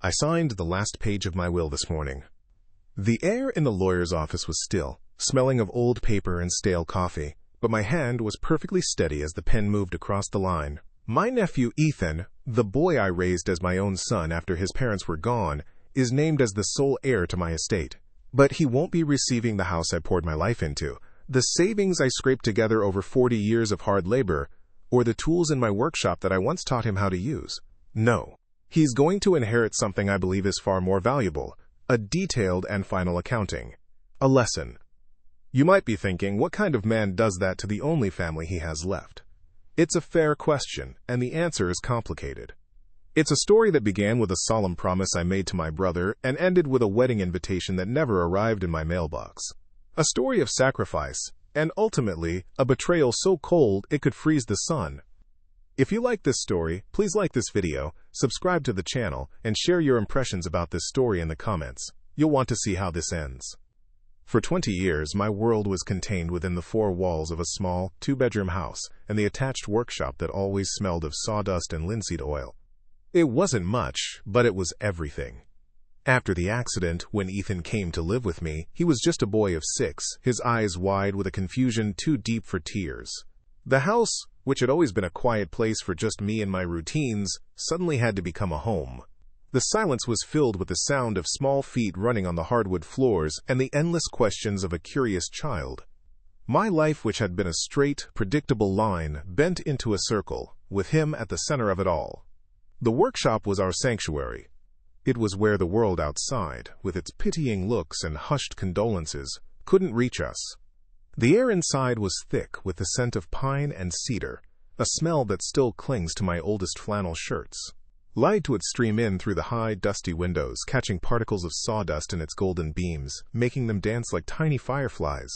I signed the last page of my will this morning. The air in the lawyer's office was still, smelling of old paper and stale coffee, but my hand was perfectly steady as the pen moved across the line. My nephew Ethan, the boy I raised as my own son after his parents were gone, is named as the sole heir to my estate. But he won't be receiving the house I poured my life into, the savings I scraped together over 40 years of hard labor, or the tools in my workshop that I once taught him how to use. No. He's going to inherit something I believe is far more valuable, a detailed and final accounting. A lesson. You might be thinking, what kind of man does that to the only family he has left? It's a fair question, and the answer is complicated. It's a story that began with a solemn promise I made to my brother and ended with a wedding invitation that never arrived in my mailbox. A story of sacrifice, and ultimately, a betrayal so cold it could freeze the sun. If you like this story, please like this video, subscribe to the channel, and share your impressions about this story in the comments. You'll want to see how this ends. For 20 years, my world was contained within the four walls of a small, two-bedroom house and the attached workshop that always smelled of sawdust and linseed oil. It wasn't much, but it was everything. After the accident, when Ethan came to live with me, he was just a boy of 6, his eyes wide with a confusion too deep for tears. The house, which had always been a quiet place for just me and my routines, suddenly had to become a home. The silence was filled with the sound of small feet running on the hardwood floors and the endless questions of a curious child. My life, which had been a straight, predictable line, bent into a circle, with him at the center of it all. The workshop was our sanctuary. It was where the world outside, with its pitying looks and hushed condolences, couldn't reach us. The air inside was thick with the scent of pine and cedar, a smell that still clings to my oldest flannel shirts. Light would stream in through the high, dusty windows, catching particles of sawdust in its golden beams, making them dance like tiny fireflies.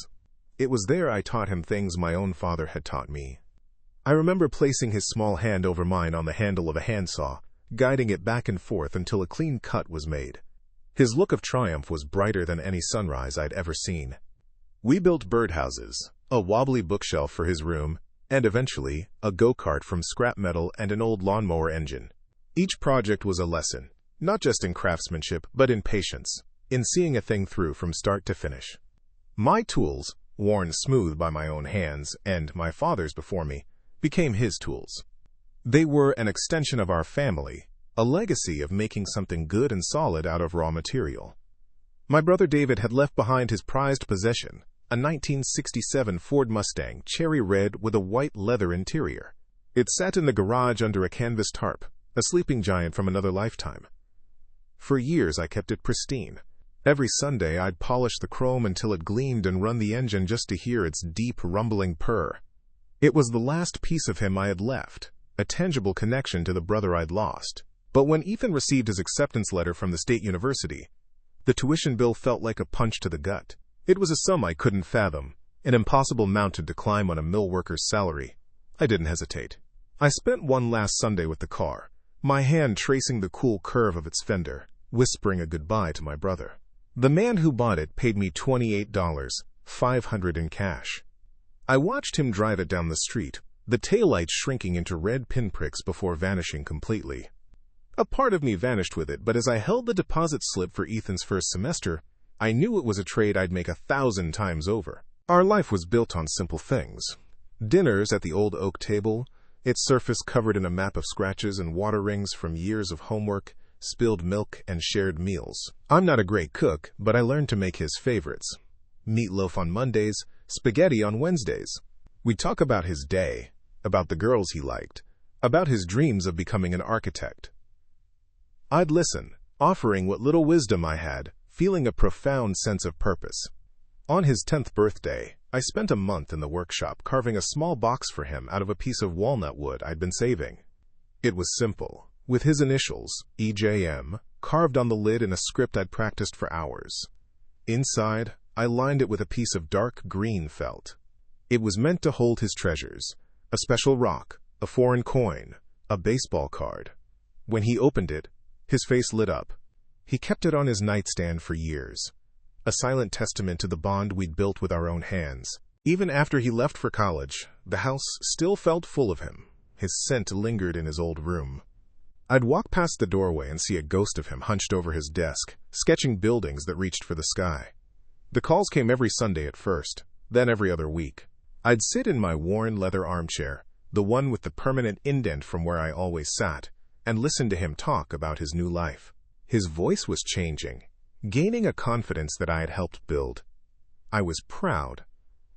It was there I taught him things my own father had taught me. I remember placing his small hand over mine on the handle of a handsaw, guiding it back and forth until a clean cut was made. His look of triumph was brighter than any sunrise I'd ever seen. We built birdhouses, a wobbly bookshelf for his room, and eventually, a go-kart from scrap metal and an old lawnmower engine. Each project was a lesson, not just in craftsmanship, but in patience, in seeing a thing through from start to finish. My tools, worn smooth by my own hands and my father's before me, became his tools. They were an extension of our family, a legacy of making something good and solid out of raw material. My brother David had left behind his prized possession, a 1967 Ford Mustang, cherry red with a white leather interior. It sat in the garage under a canvas tarp, a sleeping giant from another lifetime. For years I kept it pristine. Every Sunday I'd polish the chrome until it gleamed and run the engine just to hear its deep, rumbling purr. It was the last piece of him I had left, a tangible connection to the brother I'd lost. But when Ethan received his acceptance letter from the state university, the tuition bill felt like a punch to the gut. It was a sum I couldn't fathom, an impossible mountain to climb on a mill worker's salary. I didn't hesitate. I spent one last Sunday with the car, my hand tracing the cool curve of its fender, whispering a goodbye to my brother. The man who bought it paid me $28, $500 in cash. I watched him drive it down the street, the taillights shrinking into red pinpricks before vanishing completely. A part of me vanished with it, but as I held the deposit slip for Ethan's first semester, I knew it was a trade I'd make 1,000 times over. Our life was built on simple things. Dinners at the old oak table, its surface covered in a map of scratches and water rings from years of homework, spilled milk, and shared meals. I'm not a great cook, but I learned to make his favorites. Meatloaf on Mondays, spaghetti on Wednesdays. We'd talk about his day, about the girls he liked, about his dreams of becoming an architect. I'd listen, offering what little wisdom I had, feeling a profound sense of purpose. On his 10th birthday, I spent a month in the workshop carving a small box for him out of a piece of walnut wood I'd been saving. It was simple, with his initials, EJM, carved on the lid in a script I'd practiced for hours. Inside, I lined it with a piece of dark green felt. It was meant to hold his treasures, a special rock, a foreign coin, a baseball card. When he opened it, his face lit up. He kept it on his nightstand for years, a silent testament to the bond we'd built with our own hands. Even after he left for college, the house still felt full of him. His scent lingered in his old room. I'd walk past the doorway and see a ghost of him hunched over his desk, sketching buildings that reached for the sky. The calls came every Sunday at first, then every other week. I'd sit in my worn leather armchair, the one with the permanent indent from where I always sat, and listen to him talk about his new life. His voice was changing, gaining a confidence that I had helped build. I was proud.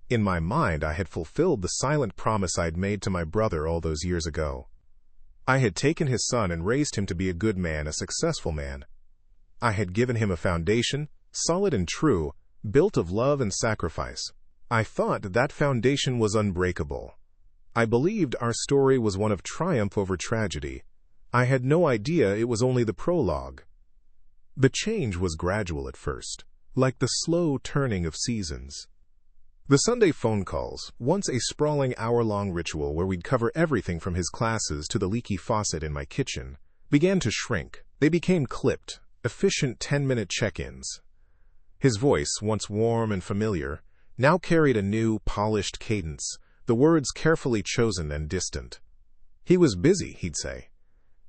In my mind, I had fulfilled the silent promise I'd made to my brother all those years ago. I had taken his son and raised him to be a good man, a successful man. I had given him a foundation, solid and true, built of love and sacrifice. I thought that foundation was unbreakable. I believed our story was one of triumph over tragedy. I had no idea it was only the prologue. The change was gradual at first, like the slow turning of seasons. The Sunday phone calls, once a sprawling hour-long ritual where we'd cover everything from his classes to the leaky faucet in my kitchen, began to shrink. They became clipped, efficient 10-minute check-ins. His voice, once warm and familiar, now carried a new, polished cadence, the words carefully chosen and distant. He was busy, he'd say.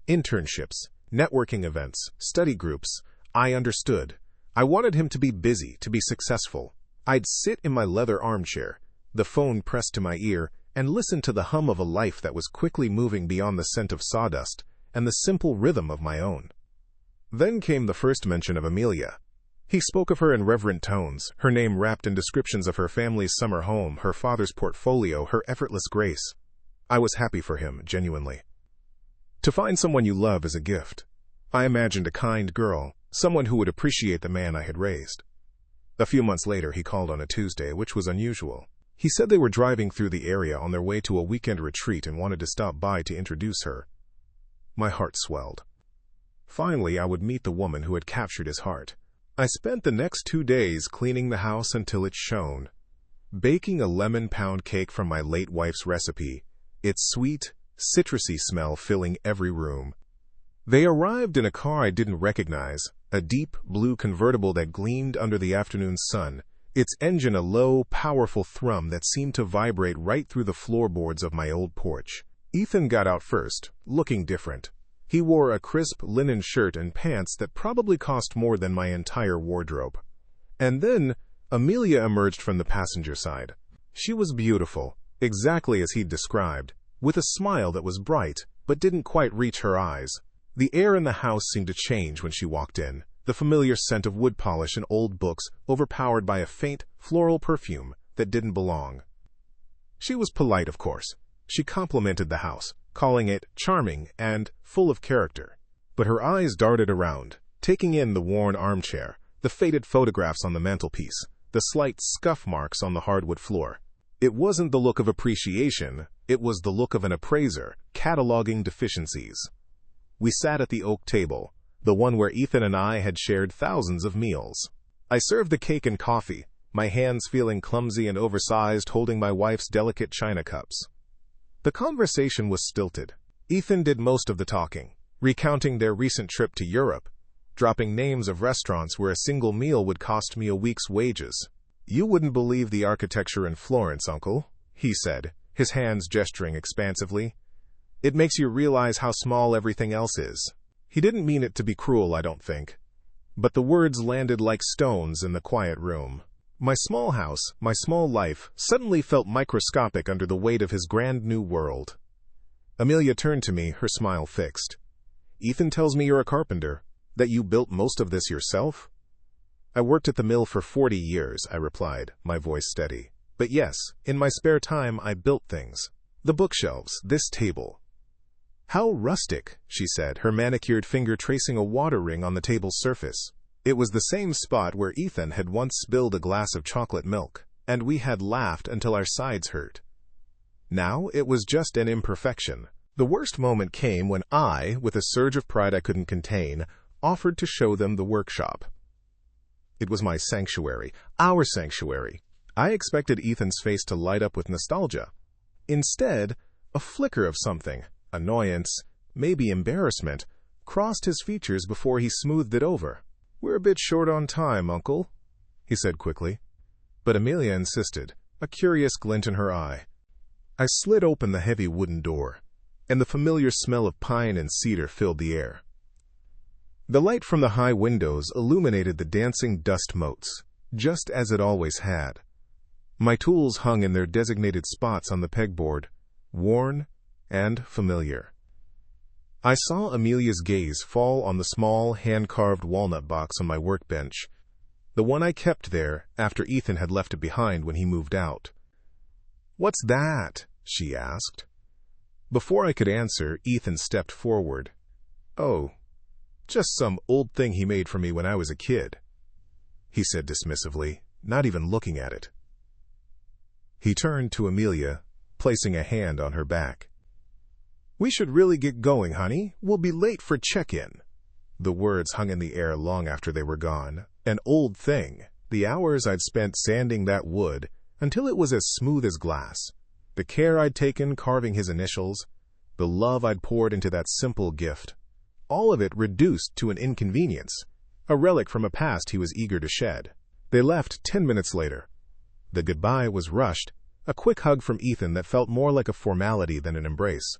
Internships, networking events, study groups. I understood. I wanted him to be busy, to be successful. I'd sit in my leather armchair, the phone pressed to my ear, and listen to the hum of a life that was quickly moving beyond the scent of sawdust and the simple rhythm of my own. Then came the first mention of Amelia. He spoke of her in reverent tones, her name wrapped in descriptions of her family's summer home, her father's portfolio, her effortless grace. I was happy for him, genuinely. To find someone you love is a gift. I imagined a kind girl, someone who would appreciate the man I had raised. A few months later, he called on a Tuesday, which was unusual. He said they were driving through the area on their way to a weekend retreat and wanted to stop by to introduce her. My heart swelled. Finally, I would meet the woman who had captured his heart. I spent the next 2 days cleaning the house until it shone, baking a lemon pound cake from my late wife's recipe, its sweet, citrusy smell filling every room. They arrived in a car I didn't recognize, a deep blue convertible that gleamed under the afternoon sun, its engine a low, powerful thrum that seemed to vibrate right through the floorboards of my old porch. Ethan got out first, looking different. He wore a crisp linen shirt and pants that probably cost more than my entire wardrobe. And then Amelia emerged from the passenger side. She was beautiful, exactly as he'd described, with a smile that was bright, but didn't quite reach her eyes. The air in the house seemed to change when she walked in, the familiar scent of wood polish and old books overpowered by a faint, floral perfume that didn't belong. She was polite, of course. She complimented the house, calling it charming and full of character. But her eyes darted around, taking in the worn armchair, the faded photographs on the mantelpiece, the slight scuff marks on the hardwood floor. It wasn't the look of appreciation, it was the look of an appraiser, cataloging deficiencies. We sat at the oak table, the one where Ethan and I had shared thousands of meals. I served the cake and coffee, my hands feeling clumsy and oversized holding my wife's delicate china cups. The conversation was stilted. Ethan did most of the talking, recounting their recent trip to Europe, dropping names of restaurants where a single meal would cost me a week's wages. "You wouldn't believe the architecture in Florence, Uncle," he said, his hands gesturing expansively. "It makes you realize how small everything else is." He didn't mean it to be cruel, I don't think. But the words landed like stones in the quiet room. My small house, my small life, suddenly felt microscopic under the weight of his grand new world. Amelia turned to me, her smile fixed. "Ethan tells me you're a carpenter, that you built most of this yourself?" "I worked at the mill for 40 years, I replied, my voice steady. "But yes, in my spare time I built things. The bookshelves, this table." "How rustic," she said, her manicured finger tracing a water ring on the table's surface. It was the same spot where Ethan had once spilled a glass of chocolate milk, and we had laughed until our sides hurt. Now it was just an imperfection. The worst moment came when I, with a surge of pride I couldn't contain, offered to show them the workshop. It was my sanctuary, our sanctuary. I expected Ethan's face to light up with nostalgia. Instead, a flicker of something, annoyance, maybe embarrassment, crossed his features before he smoothed it over. "We're a bit short on time, Uncle," he said quickly. But Amelia insisted, a curious glint in her eye. I slid open the heavy wooden door. and the familiar smell of pine and cedar filled the air. The light from the high windows illuminated the dancing dust motes, just as it always had. My tools hung in their designated spots on the pegboard, worn and familiar. I saw Amelia's gaze fall on the small, hand-carved walnut box on my workbench, the one I kept there after Ethan had left it behind when he moved out. "What's that?" she asked. Before I could answer, Ethan stepped forward. "Oh, just some old thing he made for me when I was a kid," he said dismissively, not even looking at it. He turned to Amelia, placing a hand on her back. "We should really get going, honey. We'll be late for check-in." The words hung in the air long after they were gone. An old thing. The hours I'd spent sanding that wood until it was as smooth as glass. The care I'd taken carving his initials. The love I'd poured into that simple gift. All of it reduced to an inconvenience. A relic from a past he was eager to shed. They left 10 minutes later. The goodbye was rushed, a quick hug from Ethan that felt more like a formality than an embrace.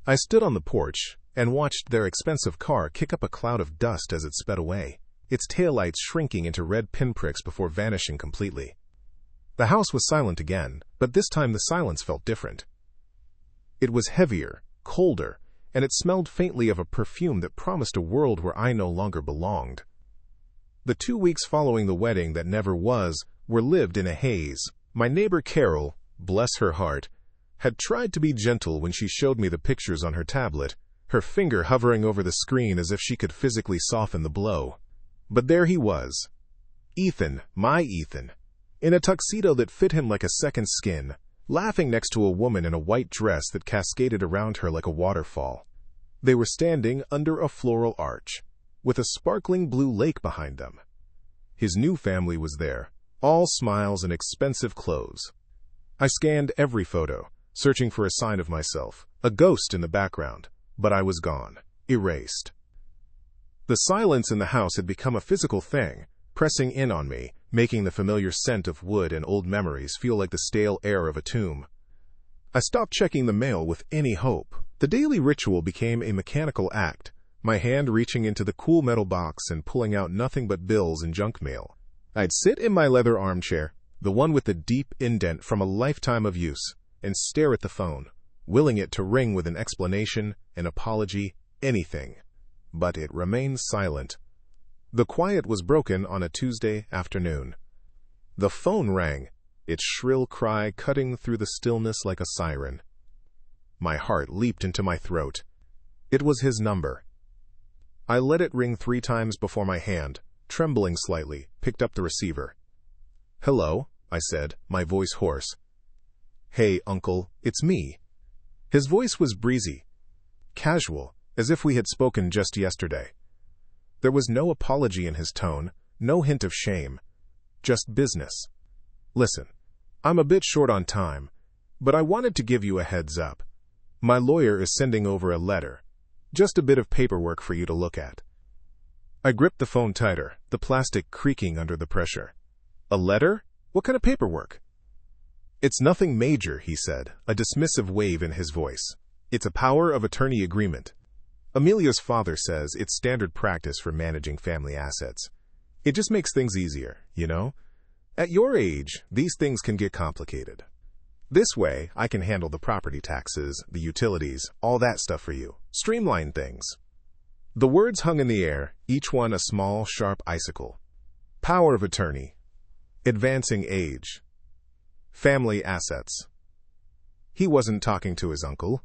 I stood on the porch and watched their expensive car kick up a cloud of dust as it sped away, its taillights shrinking into red pinpricks before vanishing completely. The house was silent again, but this time the silence felt different. It was heavier, colder, and it smelled faintly of a perfume that promised a world where I no longer belonged. The 2 weeks following the wedding that never was were lived in a haze. My neighbor Carol, bless her heart, had tried to be gentle when she showed me the pictures on her tablet, her finger hovering over the screen as if she could physically soften the blow. But there he was. Ethan, my Ethan, in a tuxedo that fit him like a second skin, laughing next to a woman in a white dress that cascaded around her like a waterfall. They were standing under a floral arch, with a sparkling blue lake behind them. His new family was there, all smiles and expensive clothes. I scanned every photo, searching for a sign of myself, a ghost in the background, but I was gone, erased. The silence in the house had become a physical thing, pressing in on me, making the familiar scent of wood and old memories feel like the stale air of a tomb. I stopped checking the mail with any hope. The daily ritual became a mechanical act, my hand reaching into the cool metal box and pulling out nothing but bills and junk mail. I'd sit in my leather armchair, the one with the deep indent from a lifetime of use, and stare at the phone, willing it to ring with an explanation, an apology, anything. But it remained silent. The quiet was broken on a Tuesday afternoon. The phone rang, its shrill cry cutting through the stillness like a siren. My heart leaped into my throat. It was his number. I let it ring 3 times before my hand, trembling slightly, picked up the receiver. "Hello," I said, my voice hoarse. "Hey, Uncle, it's me." His voice was breezy, casual, as if we had spoken just yesterday. There was no apology in his tone, no hint of shame, just business. "Listen, I'm a bit short on time, but I wanted to give you a heads up. My lawyer is sending over a letter, just a bit of paperwork for you to look at." I gripped the phone tighter, the plastic creaking under the pressure. "A letter? What kind of paperwork?" "It's nothing major," he said, a dismissive wave in his voice. "It's a power of attorney agreement. Amelia's father says it's standard practice for managing family assets. It just makes things easier, you know? At your age, these things can get complicated. This way, I can handle the property taxes, the utilities, all that stuff for you. Streamline things." The words hung in the air, each one a small, sharp icicle. Power of attorney. Advancing age. Family assets. He wasn't talking to his uncle.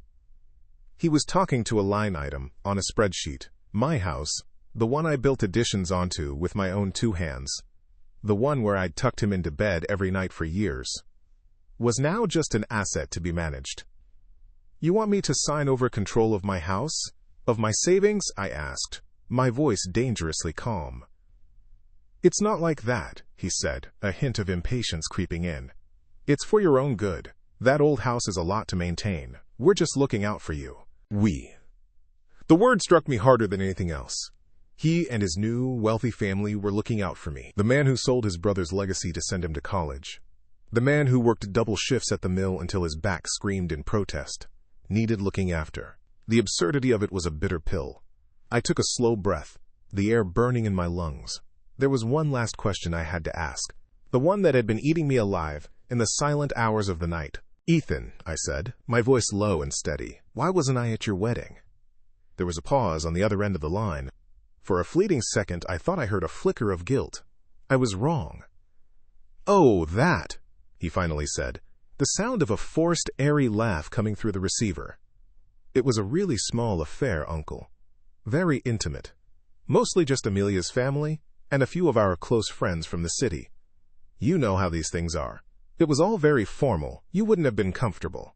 He was talking to a line item on a spreadsheet. My house, the one I built additions onto with my own 2 hands, the one where I'd tucked him into bed every night for years, was now just an asset to be managed. "You want me to sign over control of my house? Of my savings?" I asked, my voice dangerously calm. "It's not like that," he said, a hint of impatience creeping in. "It's for your own good. That old house is a lot to maintain. We're just looking out for you." We. The word struck me harder than anything else. He and his new, wealthy family were looking out for me. The man who sold his brother's legacy to send him to college. The man who worked double shifts at the mill until his back screamed in protest. needed looking after. The absurdity of it was a bitter pill. I took a slow breath, the air burning in my lungs. There was one last question I had to ask, the one that had been eating me alive in the silent hours of the night. "Ethan," I said, my voice low and steady, "why wasn't I at your wedding?" There was a pause on the other end of the line. For a fleeting second, I thought I heard a flicker of guilt. I was wrong. "Oh, that," he finally said, the sound of a forced, airy laugh coming through the receiver. "It was a really small affair, Uncle. Very intimate. Mostly just Amelia's family and a few of our close friends from the city. You know how these things are. It was all very formal. You wouldn't have been comfortable."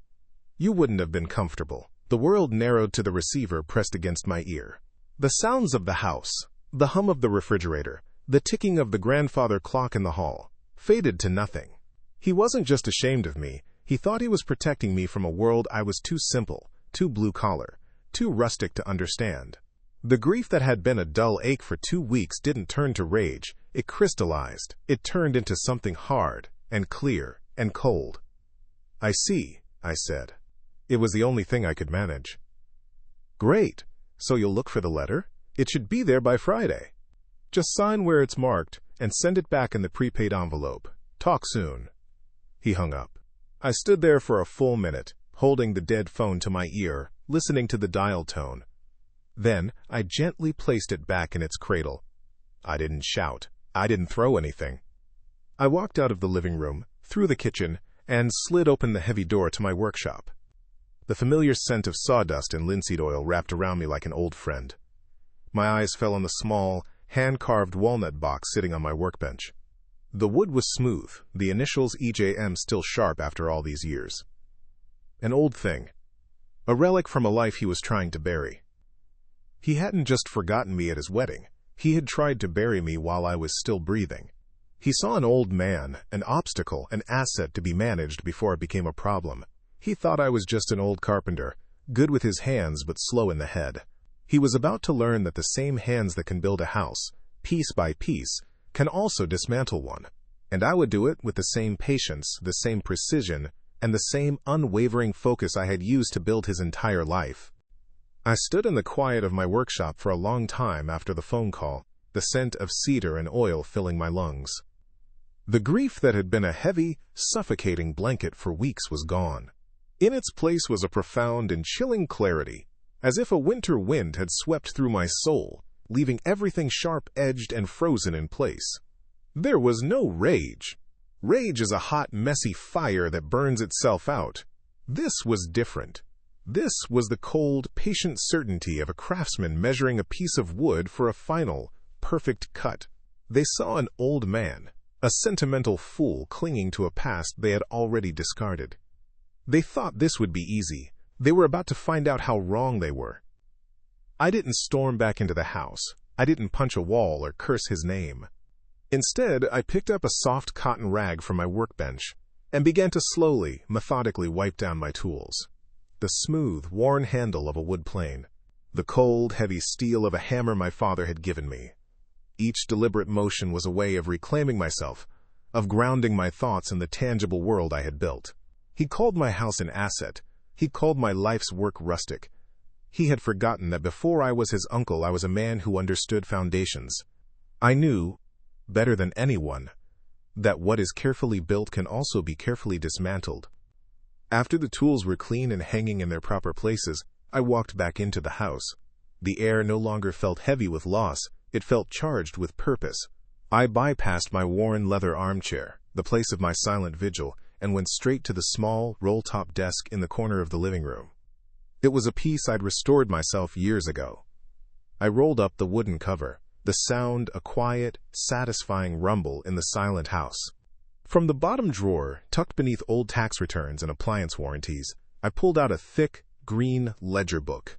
"You wouldn't have been comfortable." The world narrowed to the receiver pressed against my ear. The sounds of the house, the hum of the refrigerator, the ticking of the grandfather clock in the hall, faded to nothing. He wasn't just ashamed of me, he thought he was protecting me from a world I was too simple, too blue-collar, too rustic to understand. The grief that had been a dull ache for 2 weeks didn't turn to rage, it crystallized, it turned into something hard, and clear, and cold. "I see," I said. It was the only thing I could manage. "Great. So you'll look for the letter? It should be there by Friday. Just sign where it's marked and send it back in the prepaid envelope. Talk soon." He hung up. I stood there for a full minute, holding the dead phone to my ear, listening to the dial tone. Then I gently placed it back in its cradle. I didn't shout. I didn't throw anything. I walked out of the living room, through the kitchen, and slid open the heavy door to my workshop. The familiar scent of sawdust and linseed oil wrapped around me like an old friend. My eyes fell on the small, hand-carved walnut box sitting on my workbench. The wood was smooth, the initials EJM still sharp after all these years. An old thing. A relic from a life he was trying to bury. He hadn't just forgotten me at his wedding. He had tried to bury me while I was still breathing. He saw an old man, an obstacle, an asset to be managed before it became a problem. He thought I was just an old carpenter, good with his hands but slow in the head. He was about to learn that the same hands that can build a house, piece by piece, can also dismantle one. And I would do it with the same patience, the same precision, and the same unwavering focus I had used to build his entire life. I stood in the quiet of my workshop for a long time after the phone call, the scent of cedar and oil filling my lungs. The grief that had been a heavy, suffocating blanket for weeks was gone. In its place was a profound and chilling clarity, as if a winter wind had swept through my soul, leaving everything sharp-edged and frozen in place. There was no rage. Rage is a hot, messy fire that burns itself out. This was different. This was the cold, patient certainty of a craftsman measuring a piece of wood for a final, perfect cut. They saw an old man, a sentimental fool clinging to a past they had already discarded. They thought this would be easy. They were about to find out how wrong they were. I didn't storm back into the house. I didn't punch a wall or curse his name. Instead, I picked up a soft cotton rag from my workbench and began to slowly, methodically wipe down my tools. The smooth, worn handle of a wood plane. The cold, heavy steel of a hammer my father had given me. Each deliberate motion was a way of reclaiming myself, of grounding my thoughts in the tangible world I had built. He called my house an asset. He called my life's work rustic. He had forgotten that before I was his uncle, I was a man who understood foundations. I knew, better than anyone, that what is carefully built can also be carefully dismantled. After the tools were clean and hanging in their proper places, I walked back into the house. The air no longer felt heavy with loss, it felt charged with purpose. I bypassed my worn leather armchair, the place of my silent vigil, and went straight to the small, roll-top desk in the corner of the living room. It was a piece I'd restored myself years ago. I rolled up the wooden cover, the sound a quiet, satisfying rumble in the silent house. From the bottom drawer, tucked beneath old tax returns and appliance warranties, I pulled out a thick, green ledger book.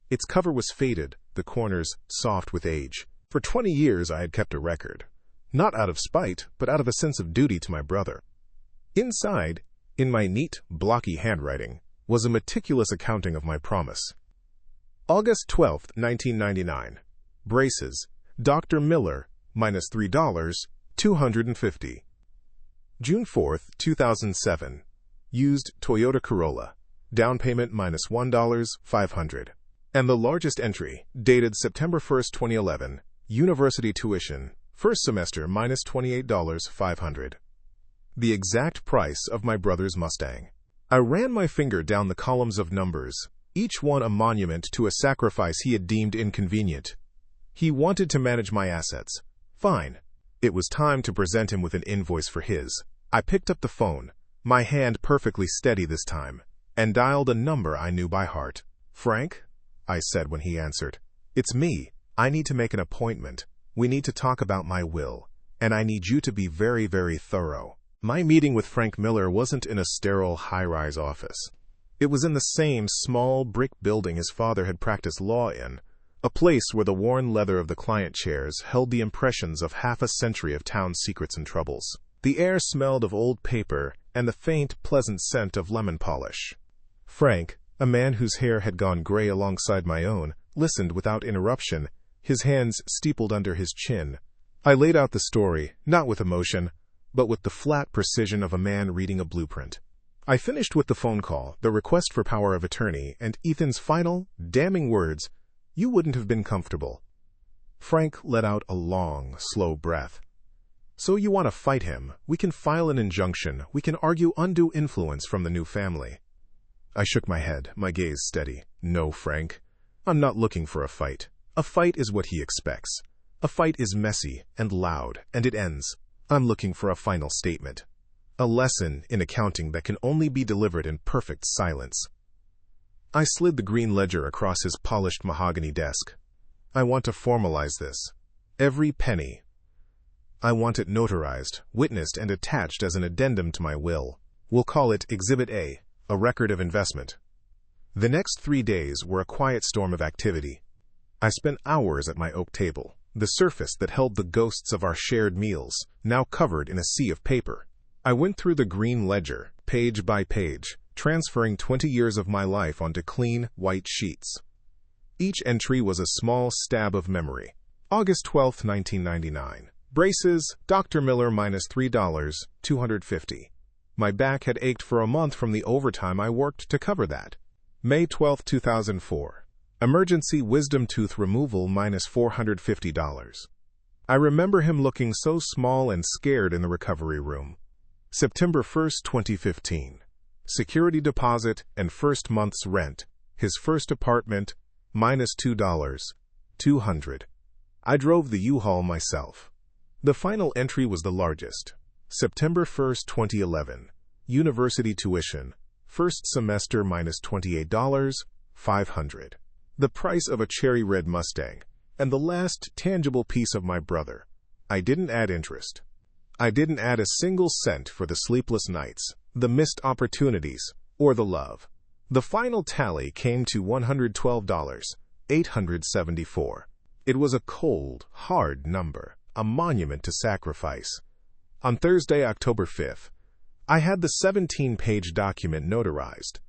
Its cover was faded, the corners soft with age. For 20 years I had kept a record, not out of spite, but out of a sense of duty to my brother. Inside, in my neat, blocky handwriting, was a meticulous accounting of my promise. August 12, 1999. Braces. Dr. Miller, minus $3, $250. June 4, 2007. Used Toyota Corolla. down payment minus $1, $500. And the largest entry, dated September 1st, 2011, university tuition, first semester minus $28, $500. The exact price of my brother's Mustang. I ran my finger down the columns of numbers, each one a monument to a sacrifice he had deemed inconvenient. He wanted to manage my assets. Fine. It was time to present him with an invoice for his. I picked up the phone, my hand perfectly steady this time, and dialed a number I knew by heart. "Frank?" I said when he answered. "It's me. I need to make an appointment. We need to talk about my will, and I need you to be very, very thorough." My meeting with Frank Miller wasn't in a sterile high-rise office. It was in the same small brick building his father had practiced law in, a place where the worn leather of the client chairs held the impressions of half a century of town secrets and troubles. The air smelled of old paper and the faint, pleasant scent of lemon polish. Frank, a man whose hair had gone gray alongside my own, listened without interruption, his hands steepled under his chin. I laid out the story, not with emotion, but with the flat precision of a man reading a blueprint. I finished with the phone call, the request for power of attorney, and Ethan's final, damning words, "You wouldn't have been comfortable." Frank let out a long, slow breath. "So you want to fight him? We can file an injunction. We can argue undue influence from the new family." I shook my head, my gaze steady. "No, Frank. I'm not looking for a fight. A fight is what he expects. A fight is messy and loud, and it ends. I'm looking for a final statement. A lesson in accounting that can only be delivered in perfect silence." I slid the green ledger across his polished mahogany desk. "I want to formalize this. Every penny. I want it notarized, witnessed, and attached as an addendum to my will. We'll call it Exhibit A, a record of investment." The next 3 days were a quiet storm of activity. I spent hours at my oak table, the surface that held the ghosts of our shared meals, now covered in a sea of paper. I went through the green ledger, page by page, transferring 20 years of my life onto clean, white sheets. Each entry was a small stab of memory. August 12, 1999. Braces, Dr. Miller minus $3, $250. My back had ached for a month from the overtime I worked to cover that. May 12, 2004. Emergency wisdom tooth removal minus $450. I remember him looking so small and scared in the recovery room. September 1st, 2015. Security deposit and first month's rent. His first apartment, minus $2, $200. I drove the U-Haul myself. The final entry was the largest. September 1st, 2011. University tuition. First semester minus $28, $500. The price of a cherry red Mustang. And the last tangible piece of my brother. I didn't add interest. I didn't add a single cent for the sleepless nights, the missed opportunities, or the love. The final tally came to $112, $874. It was a cold, hard number, a monument to sacrifice. On Thursday, October 5th, I had the 17-page document notarized.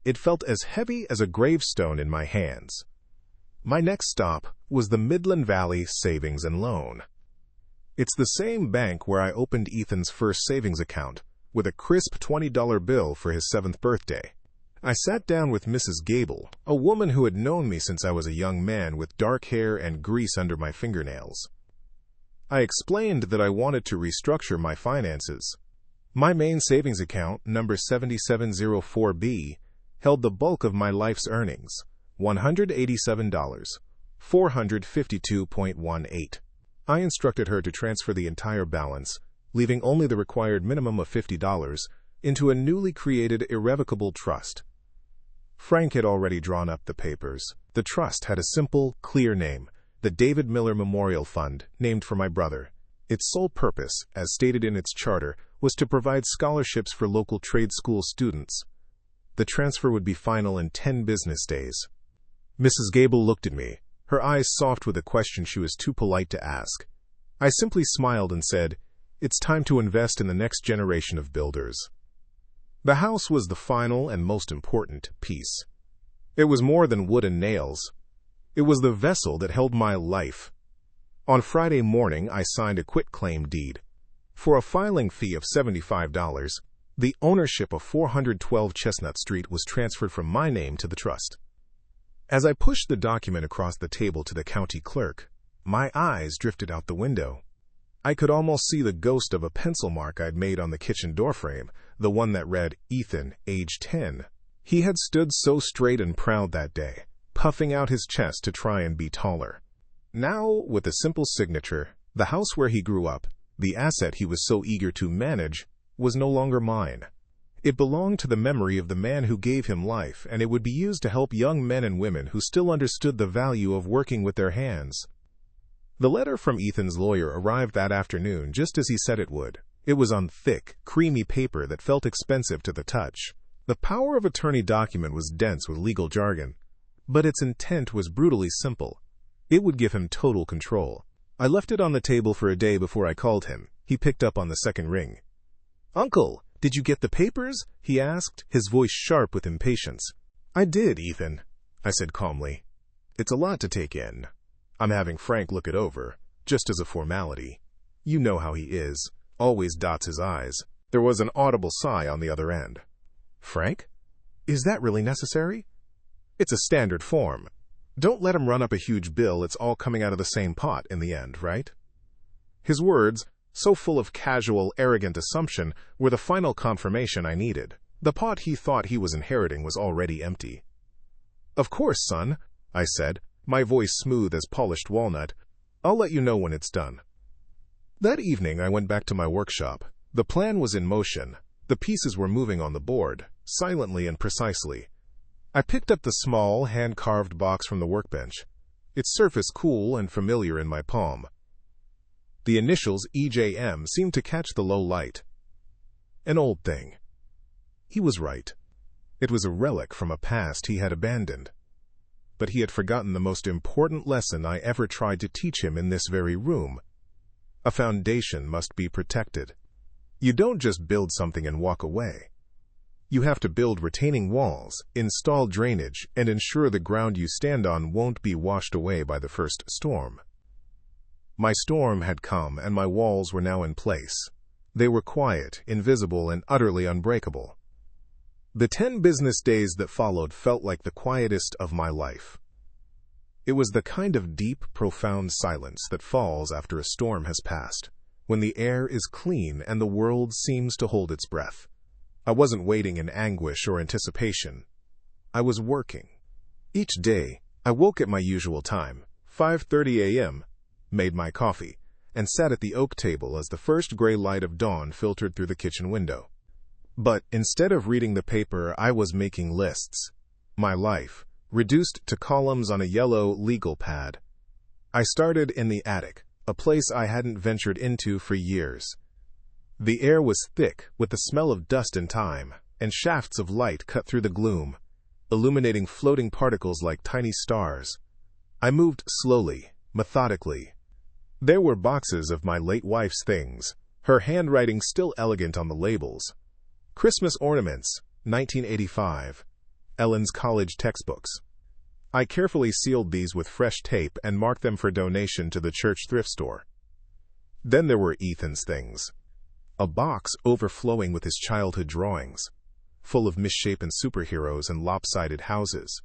It felt as heavy as a gravestone in my hands. My next stop was the Midland Valley Savings and Loan. It's the same bank where I opened Ethan's first savings account, with a crisp $20 bill for his 7th birthday. I sat down with Mrs. Gable, a woman who had known me since I was a young man with dark hair and grease under my fingernails. I explained that I wanted to restructure my finances. My main savings account, number 7704B, held the bulk of my life's earnings, $187, $452.18. I instructed her to transfer the entire balance, leaving only the required minimum of $50, into a newly created irrevocable trust. Frank had already drawn up the papers. The trust had a simple, clear name, the David Miller Memorial Fund, named for my brother. Its sole purpose, as stated in its charter, was to provide scholarships for local trade school students. The transfer would be final in 10 business days. Mrs. Gable looked at me, her eyes soft with a question she was too polite to ask. I simply smiled and said, "It's time to invest in the next generation of builders." The house was the final and most important piece. It was more than wood and nails. It was the vessel that held my life. On Friday morning, I signed a quitclaim deed. For a filing fee of $75, The ownership of 412 Chestnut Street was transferred from my name to the trust. As I pushed the document across the table to the county clerk, my eyes drifted out the window. I could almost see the ghost of a pencil mark I'd made on the kitchen doorframe, the one that read, Ethan, age 10. He had stood so straight and proud that day, puffing out his chest to try and be taller. Now, with a simple signature, the house where he grew up, the asset he was so eager to manage, was no longer mine. It belonged to the memory of the man who gave him life, and it would be used to help young men and women who still understood the value of working with their hands. The letter from Ethan's lawyer arrived that afternoon just as he said it would. It was on thick, creamy paper that felt expensive to the touch. The power of attorney document was dense with legal jargon, but its intent was brutally simple. It would give him total control. I left it on the table for a day before I called him. He picked up on the second ring. "Uncle, did you get the papers?" he asked, his voice sharp with impatience. "I did, Ethan," I said calmly. "It's a lot to take in. I'm having Frank look it over, just as a formality. You know how he is, always dots his I's." There was an audible sigh on the other end. "Frank? Is that really necessary?" "It's a standard form. Don't let him run up a huge bill. It's all coming out of the same pot in the end, right?" His words, so full of casual, arrogant assumption, were the final confirmation I needed. The pot he thought he was inheriting was already empty. "Of course, son," I said, my voice smooth as polished walnut. "I'll let you know when it's done." That evening I went back to my workshop. The plan was in motion. The pieces were moving on the board, silently and precisely. I picked up the small, hand-carved box from the workbench, its surface cool and familiar in my palm. The initials EJM seemed to catch the low light. An old thing. He was right. It was a relic from a past he had abandoned. But he had forgotten the most important lesson I ever tried to teach him in this very room. A foundation must be protected. You don't just build something and walk away. You have to build retaining walls, install drainage, and ensure the ground you stand on won't be washed away by the first storm. My storm had come, and my walls were now in place. They were quiet, invisible, and utterly unbreakable. The 10 business days that followed felt like the quietest of my life. It was the kind of deep, profound silence that falls after a storm has passed, when the air is clean and the world seems to hold its breath. I wasn't waiting in anguish or anticipation. I was working. Each day, I woke at my usual time, 5:30 a.m., made my coffee, and sat at the oak table as the first gray light of dawn filtered through the kitchen window. But instead of reading the paper, I was making lists. My life, reduced to columns on a yellow legal pad. I started in the attic, a place I hadn't ventured into for years. The air was thick with the smell of dust and time, and shafts of light cut through the gloom, illuminating floating particles like tiny stars. I moved slowly, methodically. There were boxes of my late wife's things, her handwriting still elegant on the labels. Christmas ornaments, 1985. Ellen's college textbooks. I carefully sealed these with fresh tape and marked them for donation to the church thrift store. Then there were Ethan's things. A box overflowing with his childhood drawings, full of misshapen superheroes and lopsided houses.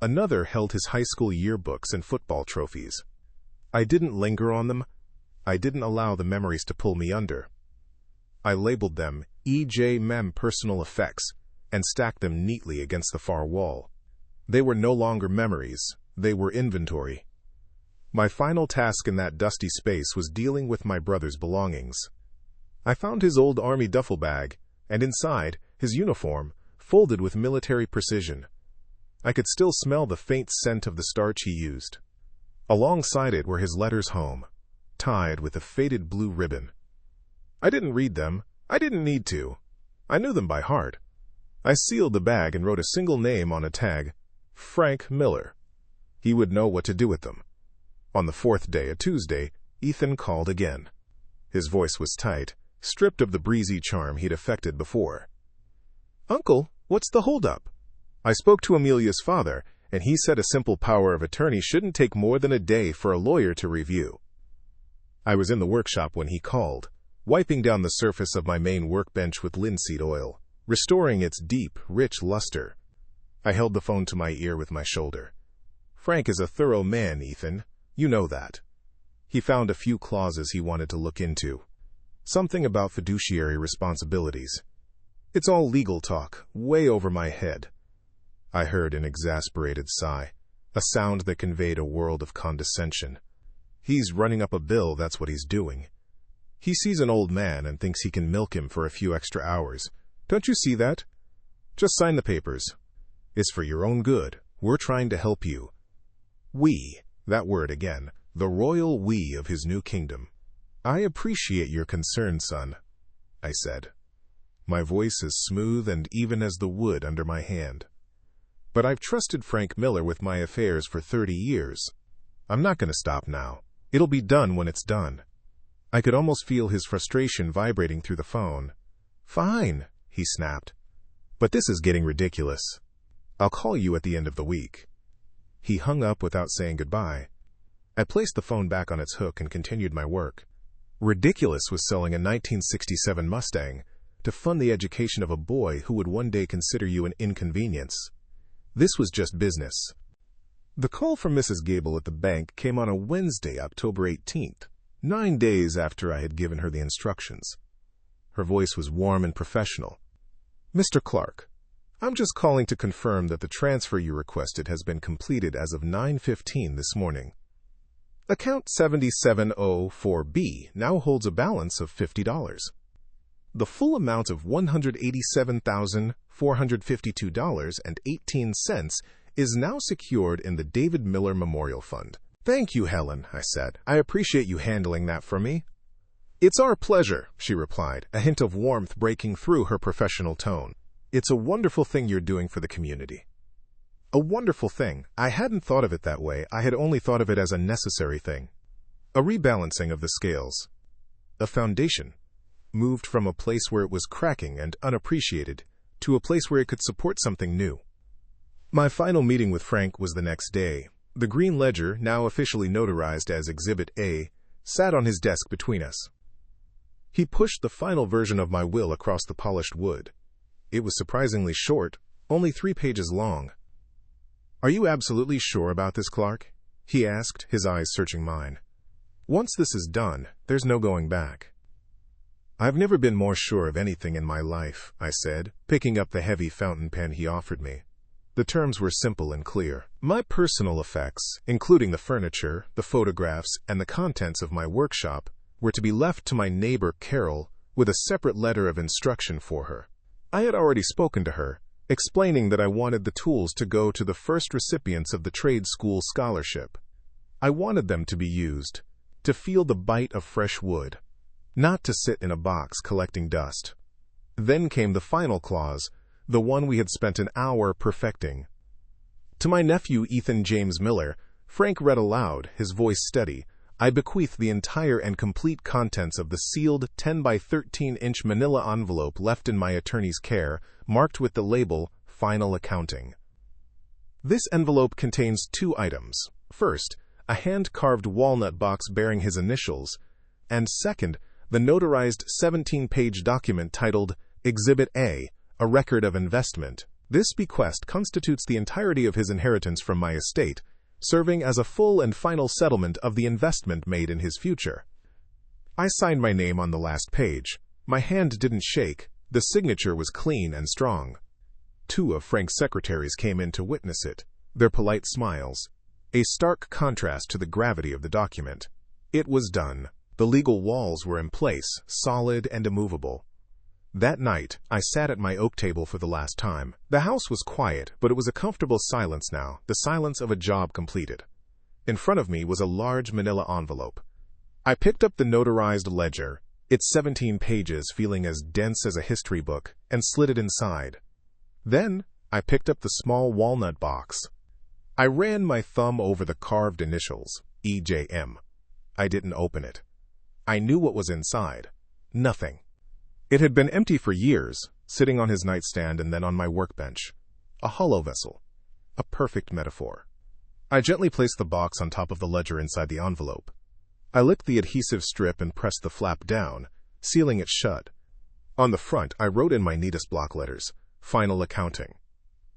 Another held his high school yearbooks and football trophies. I didn't linger on them. I didn't allow the memories to pull me under. I labeled them EJM Personal Effects and stacked them neatly against the far wall. They were no longer memories. They were inventory. My final task in that dusty space was dealing with my brother's belongings. I found his old army duffel bag, and inside, his uniform, folded with military precision. I could still smell the faint scent of the starch he used. Alongside it were his letters home, tied with a faded blue ribbon. I didn't read them. I didn't need to. I knew them by heart. I sealed the bag and wrote a single name on a tag, Frank Miller. He would know what to do with them. On the 4th day, a Tuesday, Ethan called again. His voice was tight, stripped of the breezy charm he'd affected before. "Uncle, what's the holdup?" I spoke to Amelia's father, and he said a simple power of attorney shouldn't take more than a day for a lawyer to review. I was in the workshop when he called, wiping down the surface of my main workbench with linseed oil, restoring its deep, rich luster. I held the phone to my ear with my shoulder. Frank is a thorough man, Ethan. You know that. He found a few clauses he wanted to look into. Something about fiduciary responsibilities. It's all legal talk, way over my head. I heard an exasperated sigh, a sound that conveyed a world of condescension. He's running up a bill, that's what he's doing. He sees an old man and thinks he can milk him for a few extra hours. Don't you see that? Just sign the papers. It's for your own good. We're trying to help you. We, that word again, the royal we of his new kingdom. I appreciate your concern, son, I said. My voice as smooth and even as the wood under my hand. But I've trusted Frank Miller with my affairs for 30 years. I'm not going to stop now. It'll be done when it's done. I could almost feel his frustration vibrating through the phone. Fine, he snapped. But this is getting ridiculous. I'll call you at the end of the week. He hung up without saying goodbye. I placed the phone back on its hook and continued my work. Ridiculous was selling a 1967 Mustang to fund the education of a boy who would one day consider you an inconvenience. This was just business. The call from Mrs. Gable at the bank came on a Wednesday, October 18th, 9 days after I had given her the instructions. Her voice was warm and professional. Mr. Clark, I'm just calling to confirm that the transfer you requested has been completed as of 9:15 this morning. Account 7704B now holds a balance of $50. The full amount of $187,452.18 is now secured in the David Miller Memorial Fund. Thank you, Helen, I said. I appreciate you handling that for me. It's our pleasure, she replied, a hint of warmth breaking through her professional tone. It's a wonderful thing you're doing for the community. A wonderful thing. I hadn't thought of it that way. I had only thought of it as a necessary thing. A rebalancing of the scales. A foundation. Moved from a place where it was cracking and unappreciated to a place where it could support something new. My final meeting with Frank was the next day. The green ledger, now officially notarized as Exhibit A, sat on his desk between us. He pushed the final version of my will across the polished wood. It was surprisingly short, only 3 pages long. Are you absolutely sure about this, Clark? He asked, his eyes searching mine. Once this is done, there's no going back. I've never been more sure of anything in my life, I said, picking up the heavy fountain pen he offered me. The terms were simple and clear. My personal effects, including the furniture, the photographs, and the contents of my workshop, were to be left to my neighbor Carol with a separate letter of instruction for her. I had already spoken to her, explaining that I wanted the tools to go to the first recipients of the trade school scholarship. I wanted them to be used, to feel the bite of fresh wood, not to sit in a box collecting dust. Then came the final clause, the one we had spent an hour perfecting. To my nephew Ethan James Miller, Frank read aloud, his voice steady, I bequeath the entire and complete contents of the sealed 10 by 13-inch manila envelope left in my attorney's care, marked with the label, Final Accounting. This envelope contains 2 items. First, a hand-carved walnut box bearing his initials, and second, the notarized 17-page document titled Exhibit A, a record of investment. This bequest constitutes the entirety of his inheritance from my estate, serving as a full and final settlement of the investment made in his future. I signed my name on the last page. My hand didn't shake. The signature was clean and strong. 2 of Frank's secretaries came in to witness it, their polite smiles, a stark contrast to the gravity of the document. It was done. The legal walls were in place, solid and immovable. That night, I sat at my oak table for the last time. The house was quiet, but it was a comfortable silence now, the silence of a job completed. In front of me was a large manila envelope. I picked up the notarized ledger, its 17 pages feeling as dense as a history book, and slid it inside. Then, I picked up the small walnut box. I ran my thumb over the carved initials, EJM. I didn't open it. I knew what was inside. Nothing. It had been empty for years, sitting on his nightstand and then on my workbench. A hollow vessel. A perfect metaphor. I gently placed the box on top of the ledger inside the envelope. I licked the adhesive strip and pressed the flap down, sealing it shut. On the front, I wrote in my neatest block letters, "Final Accounting."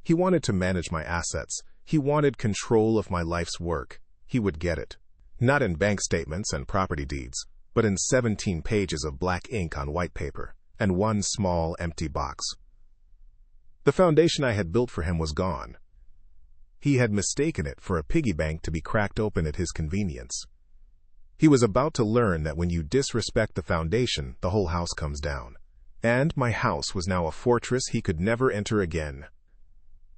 He wanted to manage my assets. He wanted control of my life's work. He would get it. Not in bank statements and property deeds, but in 17 pages of black ink on white paper, and one small, empty box. The foundation I had built for him was gone. He had mistaken it for a piggy bank to be cracked open at his convenience. He was about to learn that when you disrespect the foundation, the whole house comes down. And my house was now a fortress he could never enter again.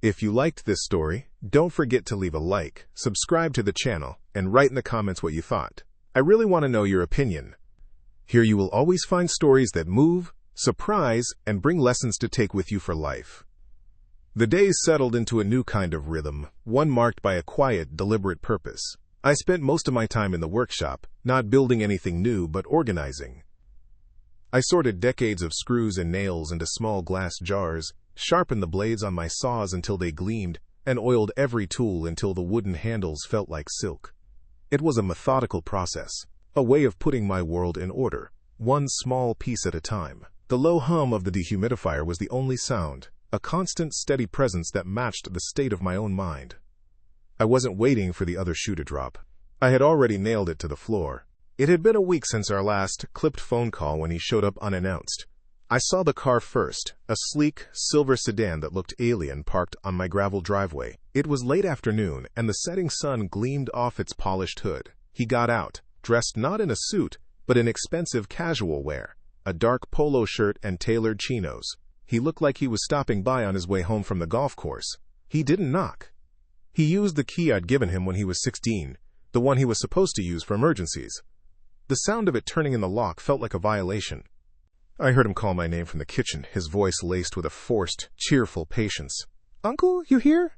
If you liked this story, don't forget to leave a like, subscribe to the channel, and write in the comments what you thought. I really want to know your opinion. Here you will always find stories that move, surprise, and bring lessons to take with you for life. The days settled into a new kind of rhythm, one marked by a quiet, deliberate purpose. I spent most of my time in the workshop, not building anything new but organizing. I sorted decades of screws and nails into small glass jars, sharpened the blades on my saws until they gleamed, and oiled every tool until the wooden handles felt like silk. It was a methodical process, a way of putting my world in order, one small piece at a time. The low hum of the dehumidifier was the only sound, a constant, steady presence that matched the state of my own mind. I wasn't waiting for the other shoe to drop. I had already nailed it to the floor. It had been a week since our last clipped phone call when he showed up unannounced. I saw the car first, a sleek, silver sedan that looked alien parked on my gravel driveway. It was late afternoon, and the setting sun gleamed off its polished hood. He got out, dressed not in a suit, but in expensive casual wear, a dark polo shirt and tailored chinos. He looked like he was stopping by on his way home from the golf course. He didn't knock. He used the key I'd given him when he was 16, the one he was supposed to use for emergencies. The sound of it turning in the lock felt like a violation. I heard him call my name from the kitchen, his voice laced with a forced, cheerful patience. "Uncle, you here?"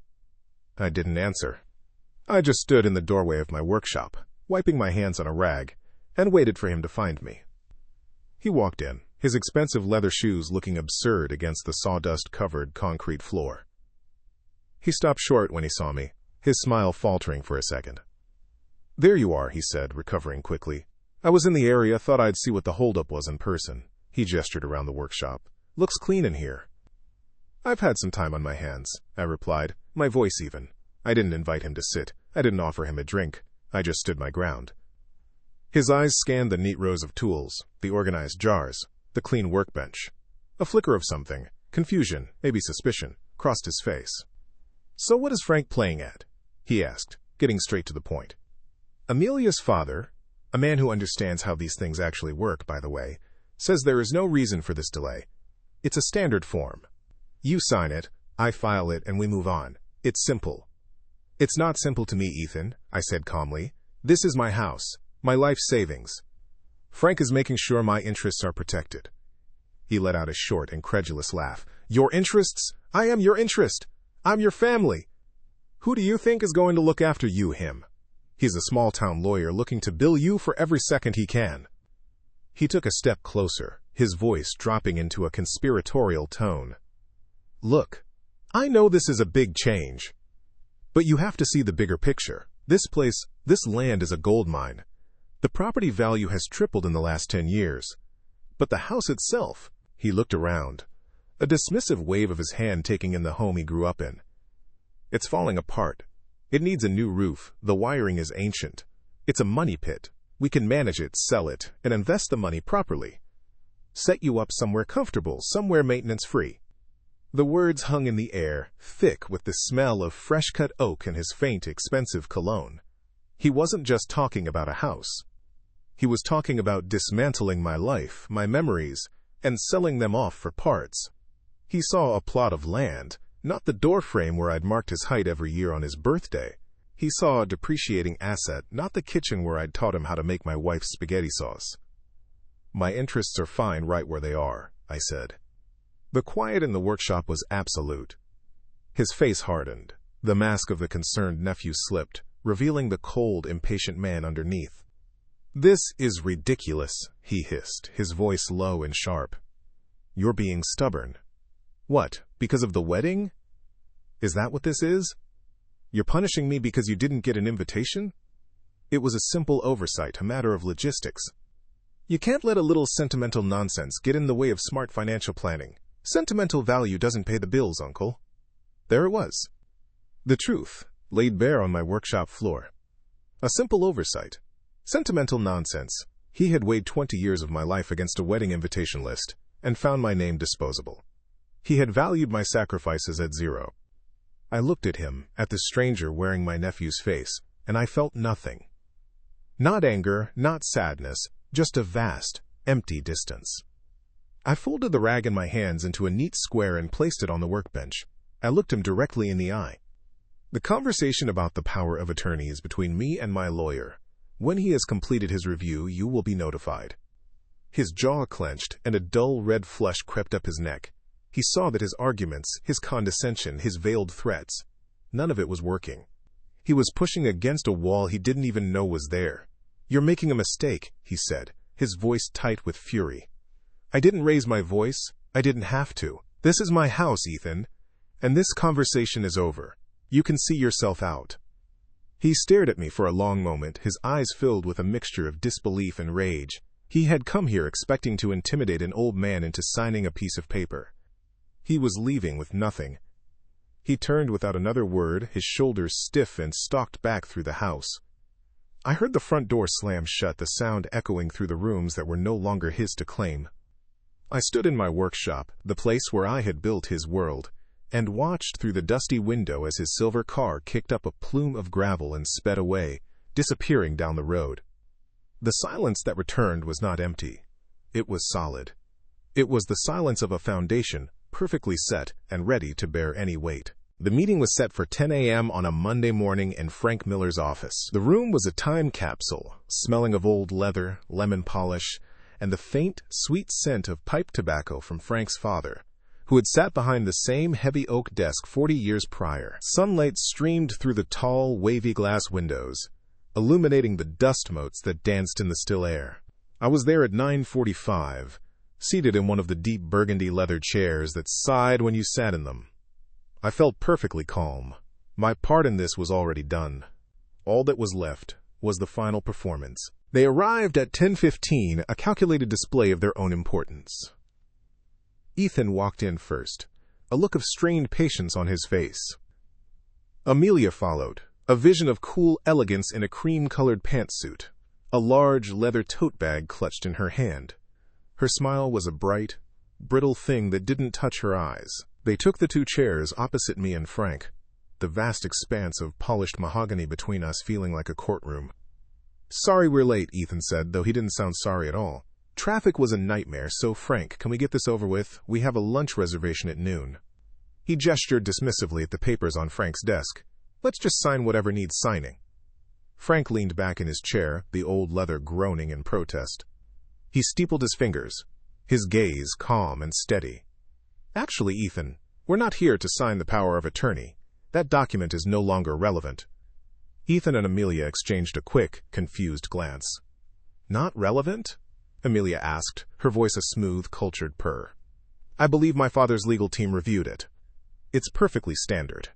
I didn't answer. I just stood in the doorway of my workshop, wiping my hands on a rag, and waited for him to find me. He walked in, his expensive leather shoes looking absurd against the sawdust-covered concrete floor. He stopped short when he saw me, his smile faltering for a second. "There you are," he said, recovering quickly. "I was in the area, thought I'd see what the holdup was in person." He gestured around the workshop. "Looks clean in here." "I've had some time on my hands," I replied, my voice even. I didn't invite him to sit. I didn't offer him a drink. I just stood my ground. His eyes scanned the neat rows of tools, the organized jars, the clean workbench. A flicker of something, confusion, maybe suspicion, crossed his face. "So what is Frank playing at?" he asked, getting straight to the point. Amelia's father, a man who understands how these things actually work, by the way, says there is no reason for this delay. It's a standard form. You sign it, I file it, and we move on. It's simple. "It's not simple to me, Ethan," I said calmly. "This is my house, my life savings. Frank is making sure my interests are protected." He let out a short, incredulous laugh. "Your interests? I am your interest. I'm your family. Who do you think is going to look after you, him? He's a small-town lawyer looking to bill you for every second he can." He took a step closer, his voice dropping into a conspiratorial tone. "Look, I know this is a big change, but you have to see the bigger picture. This place, this land is a gold mine. The property value has tripled in the last 10 years. But the house itself," he looked around, a dismissive wave of his hand taking in the home he grew up in. "It's falling apart. It needs a new roof. The wiring is ancient. It's a money pit. We can manage it, sell it, and invest the money properly. Set you up somewhere comfortable, somewhere maintenance-free." The words hung in the air, thick with the smell of fresh-cut oak and his faint, expensive cologne. He wasn't just talking about a house. He was talking about dismantling my life, my memories, and selling them off for parts. He saw a plot of land, not the doorframe where I'd marked his height every year on his birthday. He saw a depreciating asset, not the kitchen where I'd taught him how to make my wife's spaghetti sauce. "My interests are fine right where they are," I said. The quiet in the workshop was absolute. His face hardened. The mask of the concerned nephew slipped, revealing the cold, impatient man underneath. "This is ridiculous," he hissed, his voice low and sharp. "You're being stubborn. What, because of the wedding? Is that what this is? You're punishing me because you didn't get an invitation? It was a simple oversight, a matter of logistics. You can't let a little sentimental nonsense get in the way of smart financial planning. Sentimental value doesn't pay the bills, Uncle. There it was. The truth, laid bare on my workshop floor. A simple oversight. Sentimental nonsense. He had weighed 20 years of my life against a wedding invitation list, and found my name disposable. He had valued my sacrifices at zero. I looked at him, at the stranger wearing my nephew's face, and I felt nothing. Not anger, not sadness, just a vast, empty distance. I folded the rag in my hands into a neat square and placed it on the workbench. I looked him directly in the eye. The conversation about the power of attorney is between me and my lawyer. When he has completed his review, you will be notified. His jaw clenched, and a dull red flush crept up his neck. He saw that his arguments, his condescension, his veiled threats, none of it was working. He was pushing against a wall he didn't even know was there. "You're making a mistake," he said, his voice tight with fury. "I didn't raise my voice. I didn't have to. This is my house, Ethan. And this conversation is over. You can see yourself out." He stared at me for a long moment, his eyes filled with a mixture of disbelief and rage. He had come here expecting to intimidate an old man into signing a piece of paper. He was leaving with nothing. He turned without another word, his shoulders stiff, and stalked back through the house. I heard the front door slam shut, the sound echoing through the rooms that were no longer his to claim. I stood in my workshop, the place where I had built his world, and watched through the dusty window as his silver car kicked up a plume of gravel and sped away, disappearing down the road. The silence that returned was not empty. It was solid. It was the silence of a foundation, perfectly set and ready to bear any weight. The meeting was set for 10 a.m. on a Monday morning in Frank Miller's office. The room was a time capsule, smelling of old leather, lemon polish, and the faint, sweet scent of pipe tobacco from Frank's father, who had sat behind the same heavy oak desk 40 years prior. Sunlight streamed through the tall, wavy glass windows, illuminating the dust motes that danced in the still air. I was there at 9:45, seated in one of the deep burgundy leather chairs that sighed when you sat in them. I felt perfectly calm. My part in this was already done. All that was left was the final performance. They arrived at 10:15, a calculated display of their own importance. Ethan walked in first, a look of strained patience on his face. Amelia followed, a vision of cool elegance in a cream-colored pantsuit, a large leather tote bag clutched in her hand. Her smile was a bright, brittle thing that didn't touch her eyes. They took the two chairs opposite me and Frank, the vast expanse of polished mahogany between us feeling like a courtroom. "Sorry we're late," Ethan said, though he didn't sound sorry at all. "Traffic was a nightmare, so Frank, can we get this over with? We have a lunch reservation at noon." He gestured dismissively at the papers on Frank's desk. "Let's just sign whatever needs signing." Frank leaned back in his chair, the old leather groaning in protest. He steepled his fingers, his gaze calm and steady. "Actually, Ethan, we're not here to sign the power of attorney. That document is no longer relevant." Ethan and Amelia exchanged a quick, confused glance. "Not relevant?" Amelia asked, her voice a smooth, cultured purr. "I believe my father's legal team reviewed it. It's perfectly standard."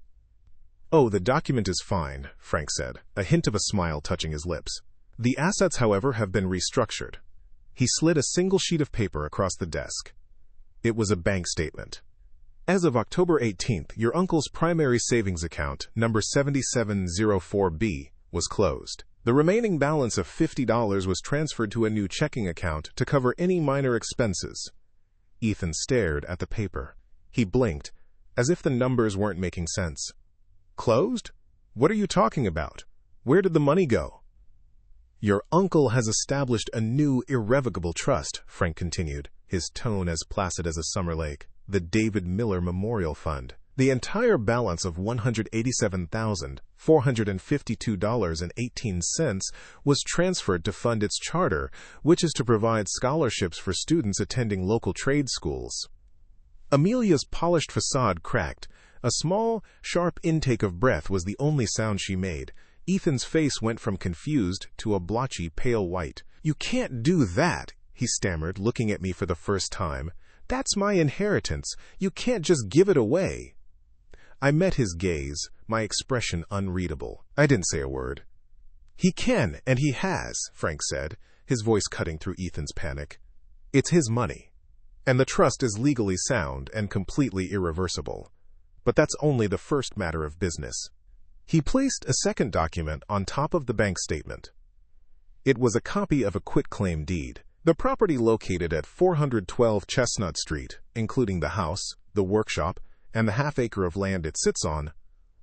"Oh, the document is fine," Frank said, a hint of a smile touching his lips. "The assets, however, have been restructured." He slid a single sheet of paper across the desk. It was a bank statement. "As of October 18th, your uncle's primary savings account, number 7704B, was closed. The remaining balance of $50 was transferred to a new checking account to cover any minor expenses." Ethan stared at the paper. He blinked, as if the numbers weren't making sense. "Closed? What are you talking about? Where did the money go?" "Your uncle has established a new irrevocable trust," Frank continued, his tone as placid as a summer lake, "the David Miller Memorial Fund. The entire balance of $187,452.18 was transferred to fund its charter, which is to provide scholarships for students attending local trade schools." Amelia's polished facade cracked. A small, sharp intake of breath was the only sound she made. Ethan's face went from confused to a blotchy, pale white. "You can't do that," he stammered, looking at me for the first time. "That's my inheritance. You can't just give it away." I met his gaze, my expression unreadable. I didn't say a word. "He can, and he has," Frank said, his voice cutting through Ethan's panic. "It's his money, and the trust is legally sound and completely irreversible. But that's only the first matter of business." He placed a second document on top of the bank statement. It was a copy of a quitclaim deed. The property located at 412 Chestnut Street, including the house, the workshop, and the half-acre of land it sits on,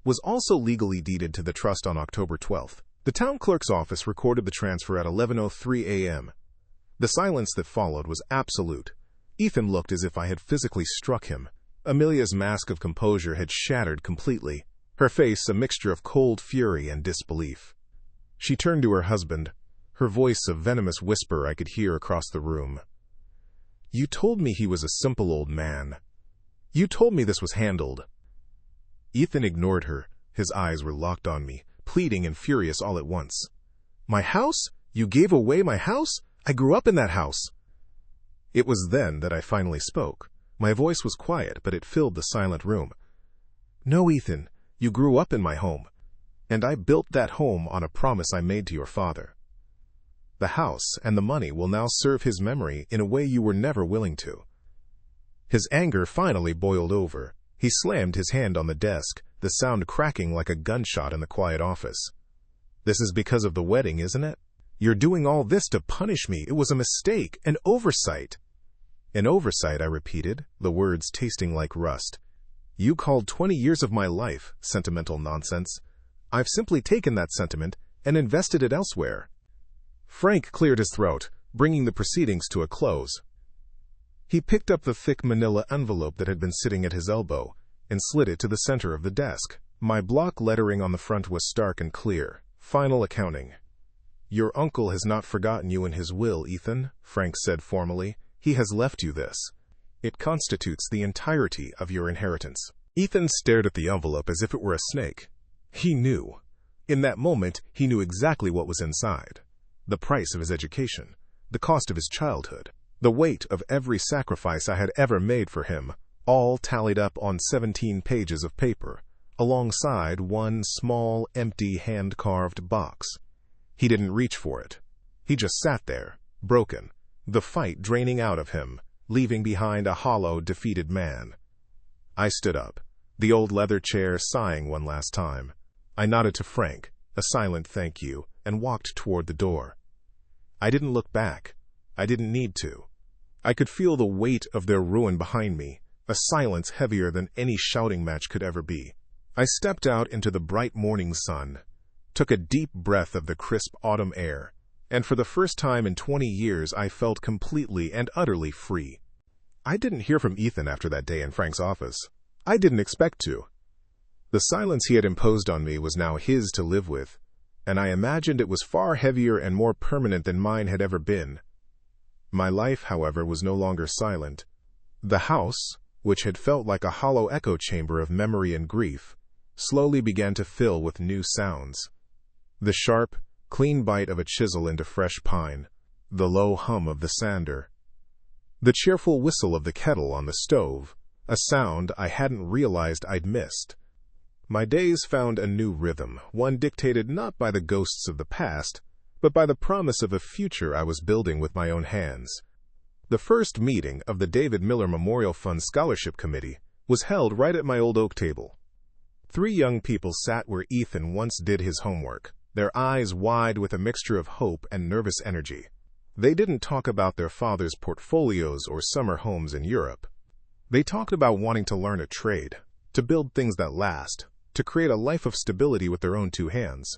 was also legally deeded to the trust on October 12th. The town clerk's office recorded the transfer at 11:03 a.m. The silence that followed was absolute. Ethan looked as if I had physically struck him. Amelia's mask of composure had shattered completely, her face a mixture of cold fury and disbelief. She turned to her husband, her voice a venomous whisper I could hear across the room. "You told me he was a simple old man. You told me this was handled." Ethan ignored her. His eyes were locked on me, pleading and furious all at once. "My house? You gave away my house? I grew up in that house." It was then that I finally spoke. My voice was quiet, but it filled the silent room. "No, Ethan, you grew up in my home, and I built that home on a promise I made to your father. The house and the money will now serve his memory in a way you were never willing to." His anger finally boiled over. He slammed his hand on the desk, the sound cracking like a gunshot in the quiet office. "This is because of the wedding, isn't it? You're doing all this to punish me. It was a mistake, an oversight." "An oversight," I repeated, the words tasting like rust. "You called 20 years of my life sentimental nonsense. I've simply taken that sentiment and invested it elsewhere." Frank cleared his throat, bringing the proceedings to a close. He picked up the thick manila envelope that had been sitting at his elbow and slid it to the center of the desk. My block lettering on the front was stark and clear. "Final accounting." "Your uncle has not forgotten you in his will, Ethan," Frank said formally. "He has left you this. It constitutes the entirety of your inheritance." Ethan stared at the envelope as if it were a snake. He knew. In that moment, he knew exactly what was inside. The price of his education, the cost of his childhood, the weight of every sacrifice I had ever made for him, all tallied up on 17 pages of paper, alongside one small, empty, hand-carved box. He didn't reach for it. He just sat there, broken, the fight draining out of him, leaving behind a hollow, defeated man. I stood up, the old leather chair sighing one last time. I nodded to Frank, a silent thank you, and walked toward the door. I didn't look back. I didn't need to. I could feel the weight of their ruin behind me, a silence heavier than any shouting match could ever be. I stepped out into the bright morning sun, took a deep breath of the crisp autumn air, and for the first time in 20 years I felt completely and utterly free. I didn't hear from Ethan after that day in Frank's office. I didn't expect to. The silence he had imposed on me was now his to live with, and I imagined it was far heavier and more permanent than mine had ever been. My life, however, was no longer silent. The house, which had felt like a hollow echo chamber of memory and grief, slowly began to fill with new sounds. The sharp, clean bite of a chisel into fresh pine, the low hum of the sander, the cheerful whistle of the kettle on the stove, a sound I hadn't realized I'd missed. My days found a new rhythm, one dictated not by the ghosts of the past, but by the promise of a future I was building with my own hands. The first meeting of the David Miller Memorial Fund Scholarship Committee was held right at my old oak table. 3 young people sat where Ethan once did his homework, their eyes wide with a mixture of hope and nervous energy. They didn't talk about their father's portfolios or summer homes in Europe. They talked about wanting to learn a trade, to build things that last, to create a life of stability with their own 2 hands.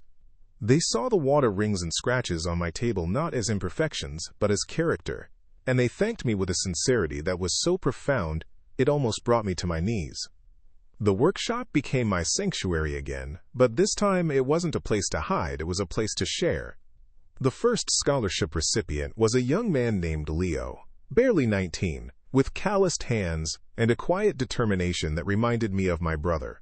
They saw the water rings and scratches on my table not as imperfections, but as character, and they thanked me with a sincerity that was so profound it almost brought me to my knees. The workshop became my sanctuary again, but this time it wasn't a place to hide, it was a place to share. The first scholarship recipient was a young man named Leo, barely 19, with calloused hands and a quiet determination that reminded me of my brother.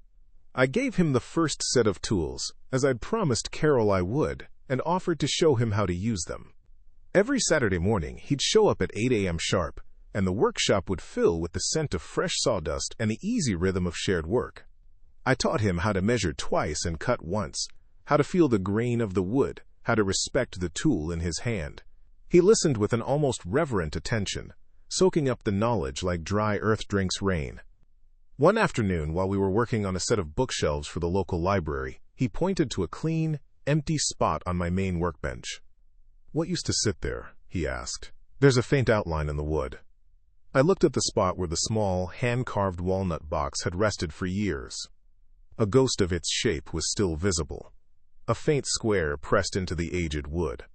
I gave him the first set of tools, as I'd promised Carol I would, and offered to show him how to use them. Every Saturday morning, he'd show up at 8 a.m. sharp, and the workshop would fill with the scent of fresh sawdust and the easy rhythm of shared work. I taught him how to measure twice and cut once, how to feel the grain of the wood, how to respect the tool in his hand. He listened with an almost reverent attention, soaking up the knowledge like dry earth drinks rain. One afternoon, while we were working on a set of bookshelves for the local library, he pointed to a clean, empty spot on my main workbench. "What used to sit there?" he asked. "There's a faint outline in the wood." I looked at the spot where the small, hand-carved walnut box had rested for years. A ghost of its shape was still visible, a faint square pressed into the aged wood.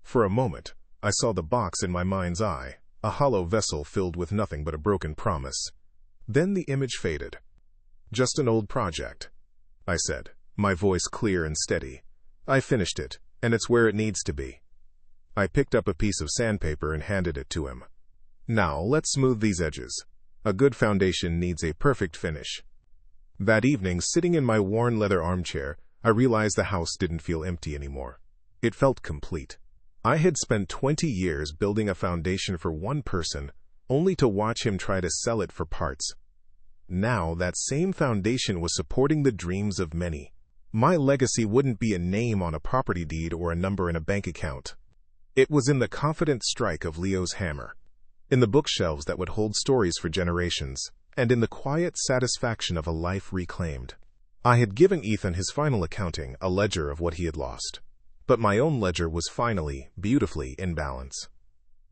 For a moment, I saw the box in my mind's eye, a hollow vessel filled with nothing but a broken promise. Then the image faded. "Just an old project," I said, my voice clear and steady. "I finished it, and it's where it needs to be." I picked up a piece of sandpaper and handed it to him. "Now, let's smooth these edges. A good foundation needs a perfect finish." That evening, sitting in my worn leather armchair, I realized the house didn't feel empty anymore. It felt complete. I had spent 20 years building a foundation for one person, only to watch him try to sell it for parts. Now, that same foundation was supporting the dreams of many. My legacy wouldn't be a name on a property deed or a number in a bank account. It was in the confident strike of Leo's hammer, in the bookshelves that would hold stories for generations, and in the quiet satisfaction of a life reclaimed. I had given Ethan his final accounting, a ledger of what he had lost. But my own ledger was finally, beautifully in balance.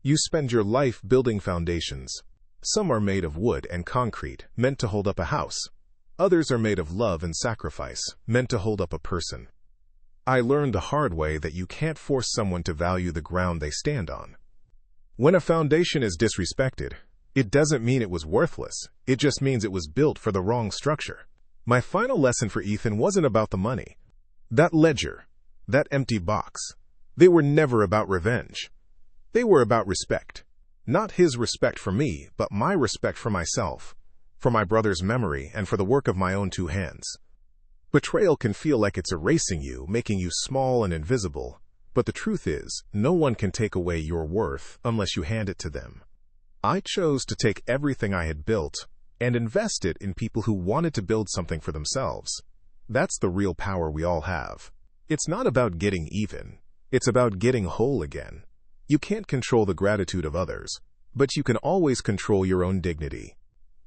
You spend your life building foundations. Some are made of wood and concrete, meant to hold up a house. Others are made of love and sacrifice, meant to hold up a person. I learned the hard way that you can't force someone to value the ground they stand on. When a foundation is disrespected, it doesn't mean it was worthless. It just means it was built for the wrong structure. My final lesson for Ethan wasn't about the money. That ledger, that empty box, they were never about revenge. They were about respect. Not his respect for me, but my respect for myself, for my brother's memory, and for the work of my own two hands. Betrayal can feel like it's erasing you, making you small and invisible, but the truth is, no one can take away your worth unless you hand it to them. I chose to take everything I had built and invest it in people who wanted to build something for themselves. That's the real power we all have. It's not about getting even. It's about getting whole again. You can't control the gratitude of others, but you can always control your own dignity.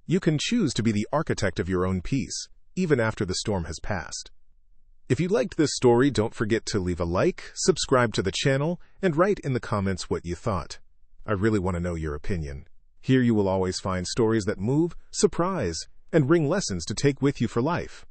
You can choose to be the architect of your own peace, even after the storm has passed. If you liked this story, don't forget to leave a like, subscribe to the channel, and write in the comments what you thought. I really want to know your opinion. Here you will always find stories that move, surprise, and bring lessons to take with you for life.